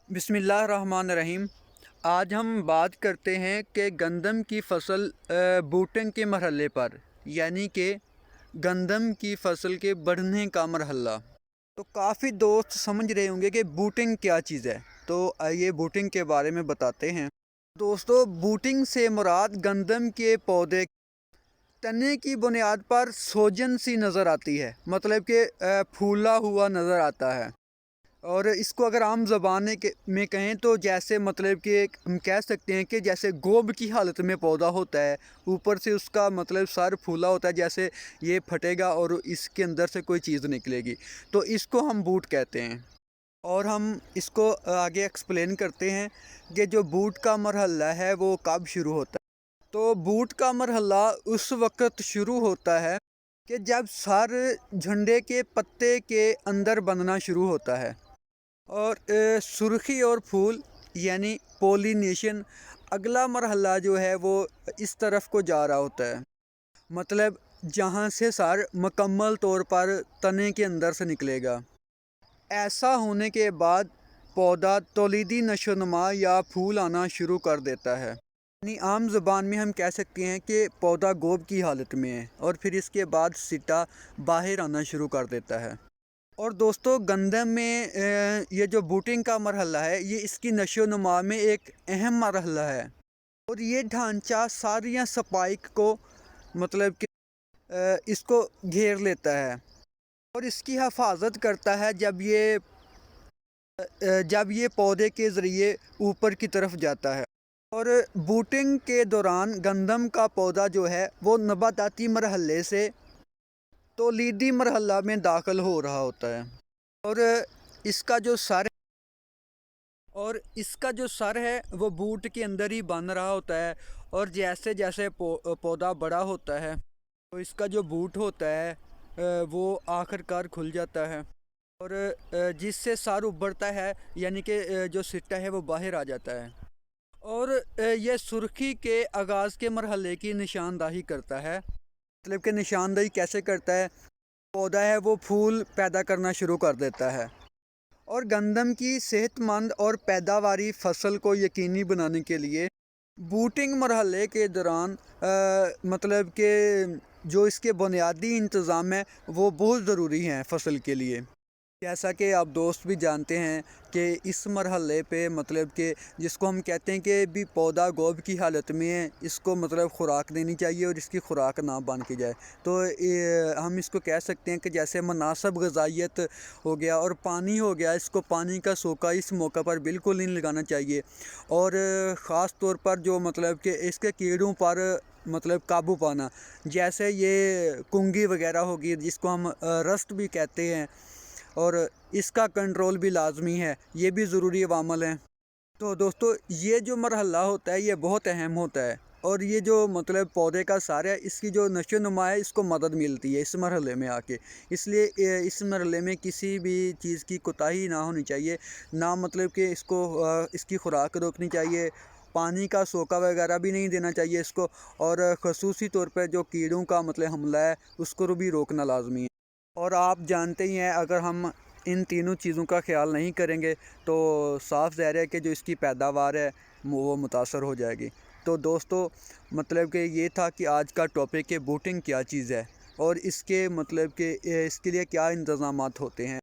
बिस्मिल्लाहिर्रहमानिर्रहीम। आज हम बात करते हैं कि गंदम की फसल बूटिंग के मरहले पर, यानी कि गंदम की फसल के बढ़ने का मरहला। तो काफ़ी दोस्त समझ रहे होंगे कि बूटिंग क्या चीज़ है, तो आइए बूटिंग के बारे में बताते हैं। दोस्तों, बूटिंग से मुराद गंदम के पौधे तने की बुनियाद पर सोजन सी नज़र आती है, मतलब कि फूला हुआ नज़र आता है। और इसको अगर आम ज़बान में कहें तो जैसे मतलब कि हम कह सकते हैं कि जैसे गोब की हालत में पौधा होता है, ऊपर से उसका मतलब सर फूला होता है, जैसे ये फटेगा और इसके अंदर से कोई चीज़ निकलेगी, तो इसको हम बूट कहते हैं। और हम इसको आगे एक्सप्लेन करते हैं कि जो बूट का मरहला है वो कब शुरू होता है। तो बूट का मरहला उस वक़्त शुरू होता है कि जब सर झंडे के पत्ते के अंदर बनना शुरू होता है और सुर्खी और फूल यानी पोलिनेशन। अगला मरहला जो है वो इस तरफ को जा रहा होता है, मतलब जहाँ से सार मुकम्मल तौर पर तने के अंदर से निकलेगा। ऐसा होने के बाद पौधा तौलीदी नशोनुमा या फूल आना शुरू कर देता है। यानी आम ज़बान में हम कह सकते हैं कि पौधा गोब की हालत में है और फिर इसके बाद सिटा बाहर आना शुरू कर देता है। और दोस्तों, गंदम में ये जो बूटिंग का मरहला है, ये इसकी नशोनुमा में एक अहम मरहला है। और ये ढांचा सारियाँ स्पाइक को मतलब कि इसको घेर लेता है और इसकी हिफाजत करता है जब ये पौधे के ज़रिए ऊपर की तरफ जाता है। और बूटिंग के दौरान गंदम का पौधा जो है वो नबाताती मरहले से तौलीदी मरहला में दाखिल हो रहा होता है। और इसका जो सर है वो बूट के अंदर ही बन रहा होता है। और जैसे जैसे पौधा बड़ा होता है तो इसका जो बूट होता है वो आखिरकार खुल जाता है और जिससे सर उभरता है, यानी कि जो सिट्टा है वो बाहर आ जाता है। और ये सुर्खी के आगाज़ के मरहले की निशानदाही करता है। मतलब कि निशानदाही कैसे करता है? पौधा है वो फूल पैदा करना शुरू कर देता है। और गंदम की सेहतमंद और पैदावारी फसल को यकीनी बनाने के लिए बूटिंग मरहले के दौरान मतलब कि जो इसके बुनियादी इंतज़ाम है वो बहुत ज़रूरी हैं फसल के लिए। जैसा कि आप दोस्त भी जानते हैं कि इस मरहले पे मतलब कि जिसको हम कहते हैं कि भी पौधा गोब की हालत में है, इसको मतलब खुराक देनी चाहिए और इसकी खुराक ना बन के जाए। तो हम इसको कह सकते हैं कि जैसे मुनासिब ग़िज़ाइयत हो गया और पानी हो गया, इसको पानी का सोका इस मौका पर बिल्कुल नहीं लगाना चाहिए। और ख़ास तौर पर जो मतलब कि इसके कीड़ों पर मतलब काबू पाना, जैसे ये कुंगी वगैरह होगी जिसको हम रस्ट भी कहते हैं, और इसका कंट्रोल भी लाजमी है, ये भी ज़रूरी अवामल हैं। तो दोस्तों, ये जो मरहला होता है ये बहुत अहम होता है। और ये जो मतलब पौधे का सार है, इसकी जो नशो नुमा है, इसको मदद मिलती है इस मरहले में आके। इसलिए इस मरहले में किसी भी चीज़ की कोताही ना होनी चाहिए, ना मतलब कि इसको इसकी खुराक रोकनी चाहिए, पानी का सोका वगैरह भी नहीं देना चाहिए इसको। और ख़ुसूसी तौर पर जो कीड़ों का मतलब हमला है उसको भी रोकना लाजमी है। और आप जानते ही हैं, अगर हम इन तीनों चीज़ों का ख्याल नहीं करेंगे तो साफ ज़ाहिर है कि जो इसकी पैदावार है वो मुतासर हो जाएगी। तो दोस्तों, मतलब कि ये था कि आज का टॉपिक है बूटिंग क्या चीज़ है और इसके मतलब कि इसके लिए क्या इंतज़ामात होते हैं।